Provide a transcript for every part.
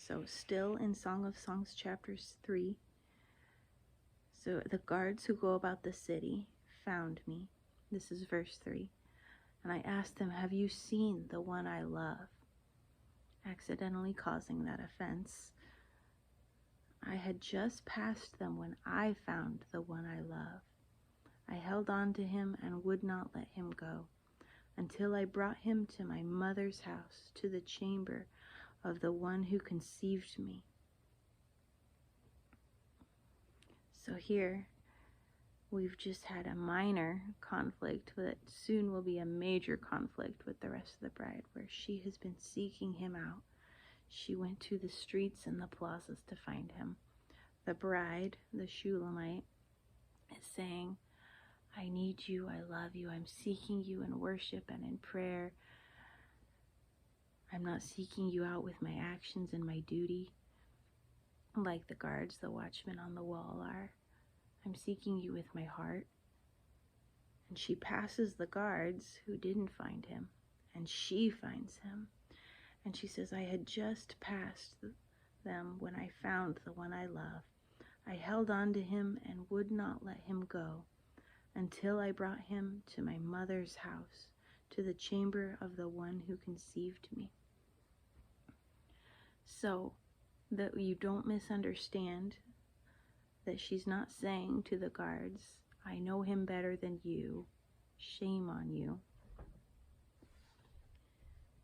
So still in Song of Songs chapters 3. So the guards who go about the city found me. This is verse 3. And I asked them, have you seen the one I love? Accidentally causing that offense. I had just passed them when I found the one I love. I held on to him and would not let him go, until I brought him to my mother's house, to the chamber of the one who conceived me. So here, we've just had a minor conflict that soon will be a major conflict with the rest of the bride, where she has been seeking him out. She went to the streets and the plazas to find him. The bride, the Shulamite, is saying, I need you, I love you, I'm seeking you in worship and in prayer. I'm not seeking you out with my actions and my duty, like the guards, the watchmen on the wall are. I'm seeking you with my heart. And she passes the guards who didn't find him, and she finds him. And she says, I had just passed them when I found the one I love. I held on to him and would not let him go, until I brought him to my mother's house, to the chamber of the one who conceived me. So that you don't misunderstand that she's not saying to the guards, I know him better than you, shame on you.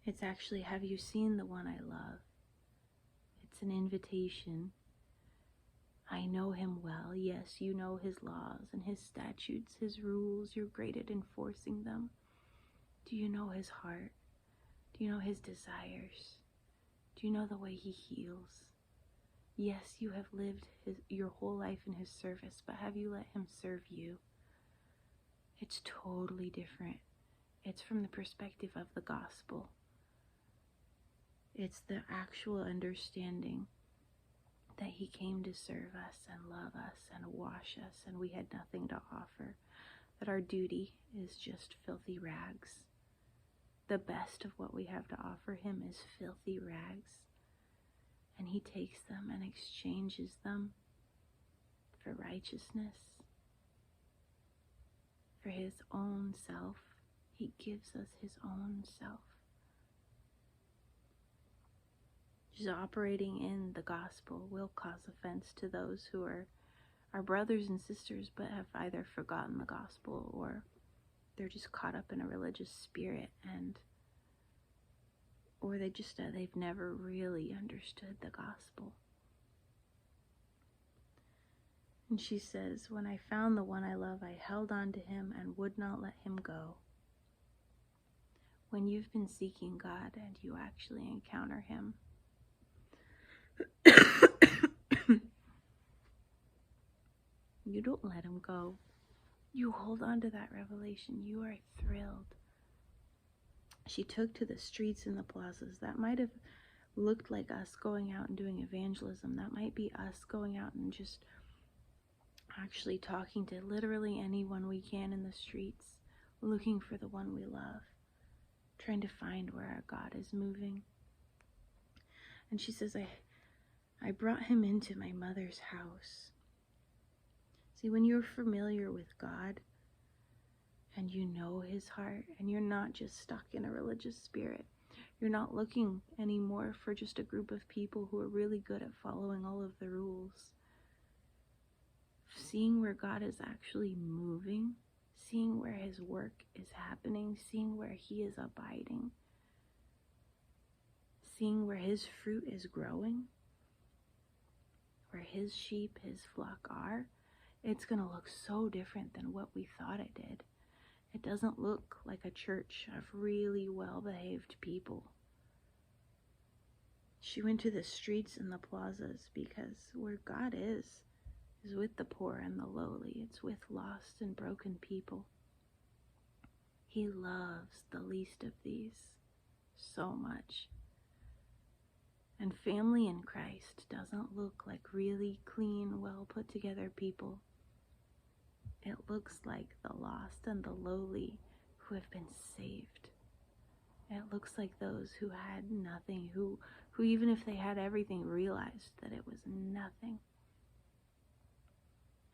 It's actually, have you seen the one I love? It's an invitation. I know him well. Yes, you know his laws and his statutes, his rules. You're great at enforcing them. Do you know his heart? Do you know his desires? Do you know the way he heals? Yes, you have lived your whole life in his service, but have you let him serve you? It's totally different. It's from the perspective of the gospel. It's the actual understanding that he came to serve us and love us and wash us, and we had nothing to offer, that our duty is just filthy rags. The best of what we have to offer him is filthy rags, and he takes them and exchanges them for righteousness, for his own self. He gives us his own self. Just operating in the gospel will cause offense to those who are our brothers and sisters, but have either forgotten the gospel or they're just caught up in a religious spirit, or they've never really understood the gospel. And she says, when I found the one I love, I held on to him and would not let him go. When you've been seeking God and you actually encounter him, you don't let him go. You hold on to that revelation. You are thrilled. She took to the streets and the plazas. That might have looked like us going out and doing evangelism. That might be us going out and just actually talking to literally anyone we can in the streets, looking for the one we love, trying to find where our God is moving. And she says, I brought him into my mother's house. See, when you're familiar with God and you know his heart, and you're not just stuck in a religious spirit, you're not looking anymore for just a group of people who are really good at following all of the rules. Seeing where God is actually moving, seeing where his work is happening, seeing where he is abiding, seeing where his fruit is growing, where his sheep, his flock are, it's going to look so different than what we thought it did. It doesn't look like a church of really well-behaved people. She went to the streets and the plazas because where God is with the poor and the lowly. It's with lost and broken people. He loves the least of these so much. And family in Christ doesn't look like really clean, well put together people. It looks like the lost and the lowly who have been saved. It looks like those who had nothing, who who, even if they had everything, realized that it was nothing.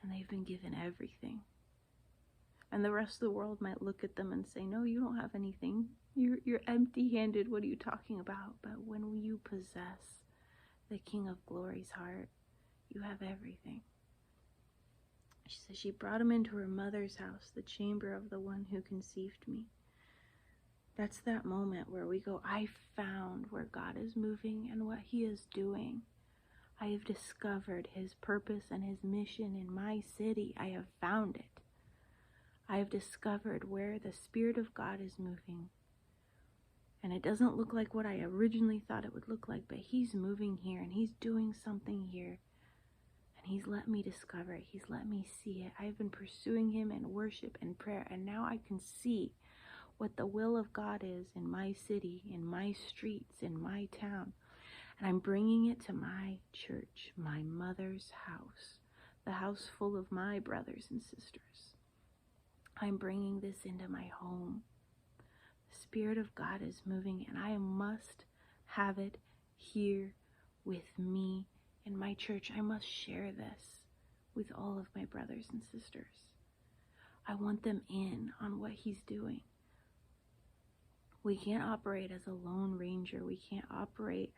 And they've been given everything. And the rest of the world might look at them and say, no, you don't have anything. You're empty-handed. What are you talking about? But when you possess the King of Glory's heart, you have everything. She says she brought him into her mother's house, the chamber of the one who conceived me. That's that moment where we go, I found where God is moving and what he is doing. I have discovered his purpose and his mission in my city. I have found it. I have discovered where the Spirit of God is moving. And it doesn't look like what I originally thought it would look like, but he's moving here and he's doing something here. And he's let me discover it. He's let me see it. I've been pursuing him in worship and prayer, and now I can see what the will of God is in my city, in my streets, in my town. And I'm bringing it to my church, my mother's house, the house full of my brothers and sisters. I'm bringing this into my home. The Spirit of God is moving, and I must have it here with me in my church. I must share this with all of my brothers and sisters. I want them in on what he's doing. We can't operate as a lone ranger. We can't operate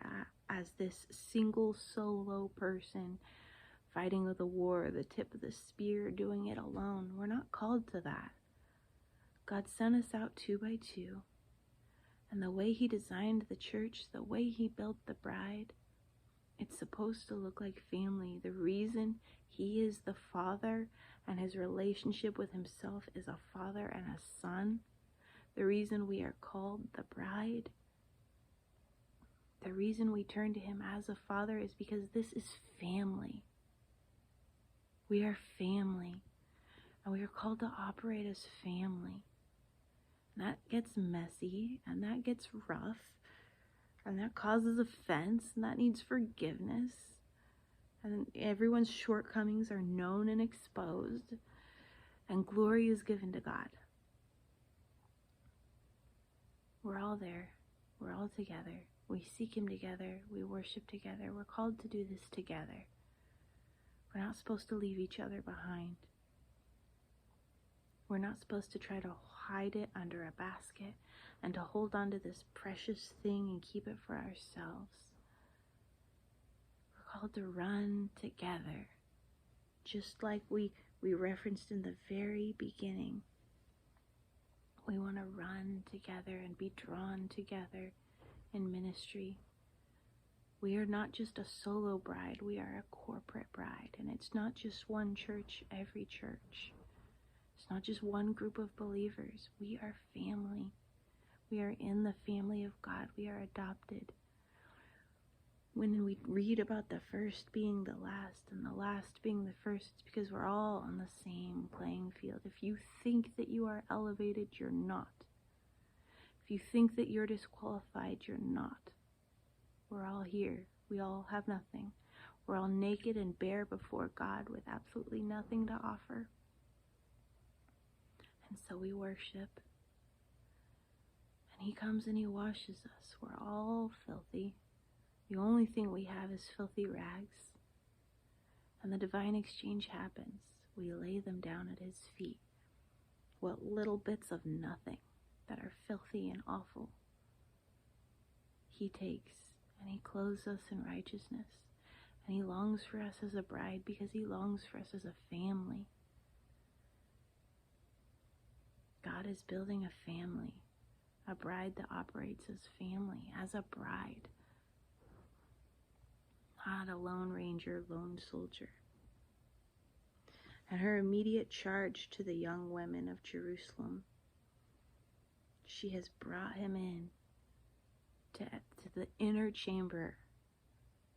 as this single solo person fighting the war, the tip of the spear, doing it alone. We're not called to that. God sent us out 2 by 2. And the way he designed the church, the way he built the bride, it's supposed to look like family. The reason he is the Father and his relationship with himself is a father and a son. The reason we are called the bride, the reason we turn to him as a father is because this is family. We are family, and we are called to operate as family. And that gets messy, and that gets rough, and that causes offense, and that needs forgiveness. And everyone's shortcomings are known and exposed, and glory is given to God. We're all there. We're all together. We seek him together. We worship together. We're called to do this together. We're not supposed to leave each other behind. We're not supposed to try to hide it under a basket and to hold on to this precious thing and keep it for ourselves. We're called to run together, just like we referenced in the very beginning. We want to run together and be drawn together in ministry. We are not just a solo bride, we are a corporate bride. And it's not just one church, every church. It's not just one group of believers. We are family. We are in the family of God. We are adopted. When we read about the first being the last and the last being the first, it's because we're all on the same playing field. If you think that you are elevated, you're not. If you think that you're disqualified, you're not. We're all here. We all have nothing. We're all naked and bare before God with absolutely nothing to offer. And so we worship. And he comes and he washes us. We're all filthy. The only thing we have is filthy rags. And the divine exchange happens. We lay them down at his feet. What little bits of nothing that are filthy and awful, he takes and he clothes us in righteousness. And he longs for us as a bride because he longs for us as a family. God is building a family, a bride that operates as family, as a bride. Not a lone ranger, lone soldier. And her immediate charge to the young women of Jerusalem, she has brought him in to the inner chamber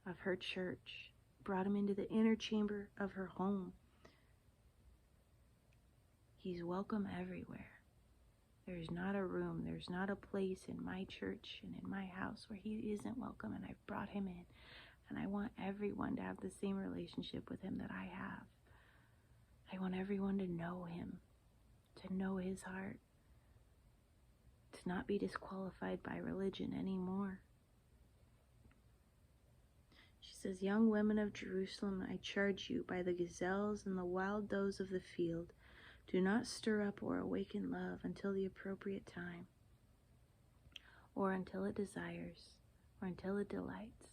of her church, brought him into the inner chamber of her home. He's welcome everywhere. There's not a room, there's not a place in my church and in my house where he isn't welcome, and I've brought him in. And I want everyone to have the same relationship with him that I have. I want everyone to know him, to know his heart, to not be disqualified by religion anymore. says, young women of Jerusalem, I charge you by the gazelles and the wild does of the field, do not stir up or awaken love until the appropriate time, or until it desires, or until it delights.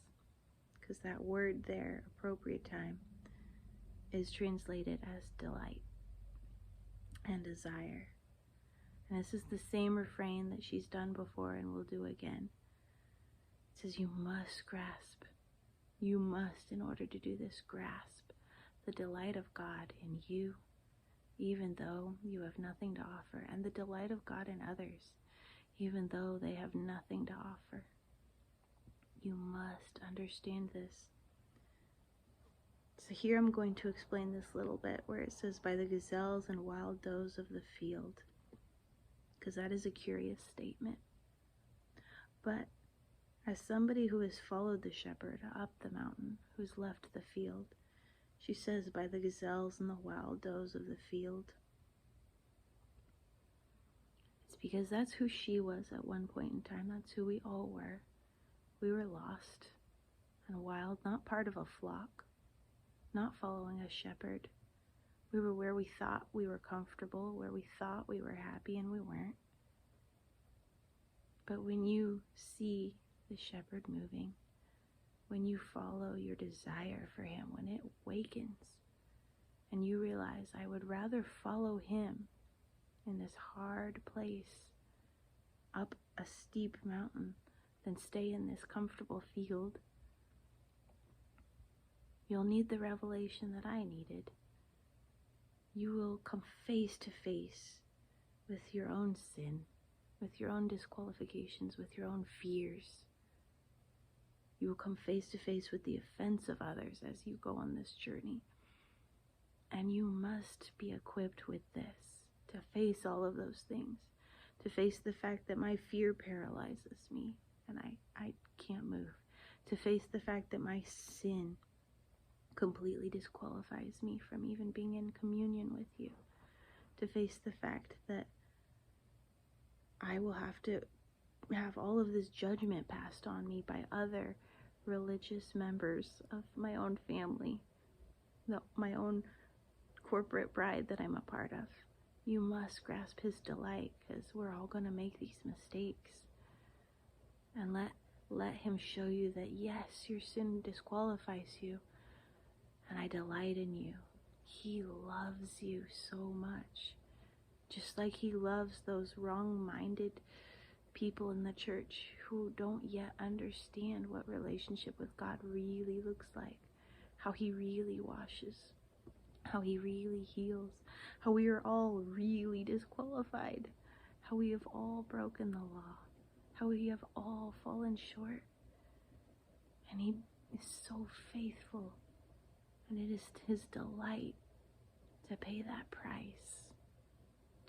Because that word there, appropriate time, is translated as delight and desire. And this is the same refrain that she's done before and will do again. It says, you must grasp. You must, in order to do this, grasp the delight of God in you, even though you have nothing to offer, and the delight of God in others, even though they have nothing to offer. You must understand this. So here I'm going to explain this little bit where it says, by the gazelles and wild does of the field, because that is a curious statement. But as somebody who has followed the shepherd up the mountain, who's left the field, she says, by the gazelles and the wild does of the field. It's because that's who she was at one point in time. That's who we all were. We were lost and wild, not part of a flock, not following a shepherd. We were where we thought we were comfortable, where we thought we were happy, and we weren't. But when you see the shepherd moving, when you follow your desire for him, when it wakens, and you realize, I would rather follow him in this hard place up a steep mountain than stay in this comfortable field, you'll need the revelation that I needed. You will come face to face with your own sin, with your own disqualifications, with your own fears. You will come face to face with the offense of others as you go on this journey. And you must be equipped with this, to face all of those things, to face the fact that my fear paralyzes me and I can't move, to face the fact that my sin completely disqualifies me from even being in communion with you, to face the fact that I will have to have all of this judgment passed on me by other religious members of my own family, my own corporate bride that I'm a part of. You must grasp his delight, because we're all going to make these mistakes. And let him show you that yes, your sin disqualifies you, and I delight in you. He loves you so much. Just like he loves those wrong-minded people in the church who don't yet understand what relationship with God really looks like, how he really washes, how he really heals, how we are all really disqualified, how we have all broken the law, how we have all fallen short. And he is so faithful, and it is his delight to pay that price,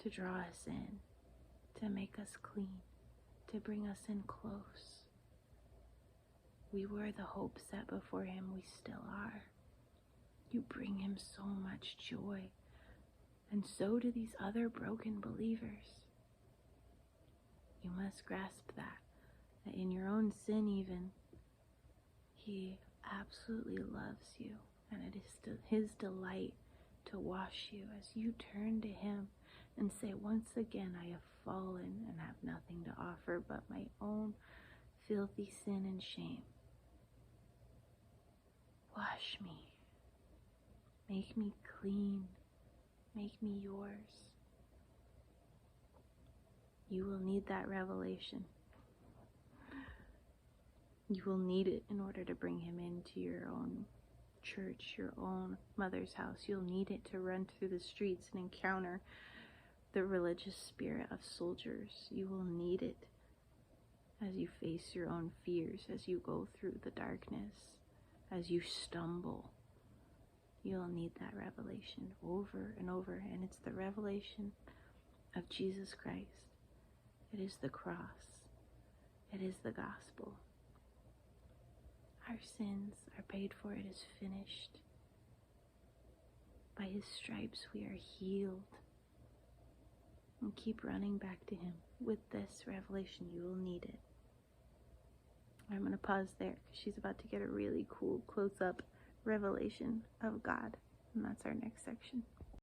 to draw us in, to make us clean, to bring us in close. We were the hope set before him. We still are. You bring him so much joy, and so do these other broken believers. You must grasp that in your own sin even, he absolutely loves you, and it is his delight to wash you as you turn to him and say, once again, I have fallen and have nothing to offer but my own filthy sin and shame. Wash me. Make me clean. Make me yours. You will need that revelation. You will need it in order to bring him into your own church, your own mother's house. You'll need it to run through the streets and encounter the religious spirit of soldiers. You will need it as you face your own fears, as you go through the darkness, as you stumble. You'll need that revelation over and over, and it's the revelation of Jesus Christ. It is the cross. It is the gospel. Our sins are paid for. It is finished. By his stripes we are healed. And keep running back to him with this revelation. You will need it. I'm going to pause there because she's about to get a really cool close-up revelation of God. And that's our next section.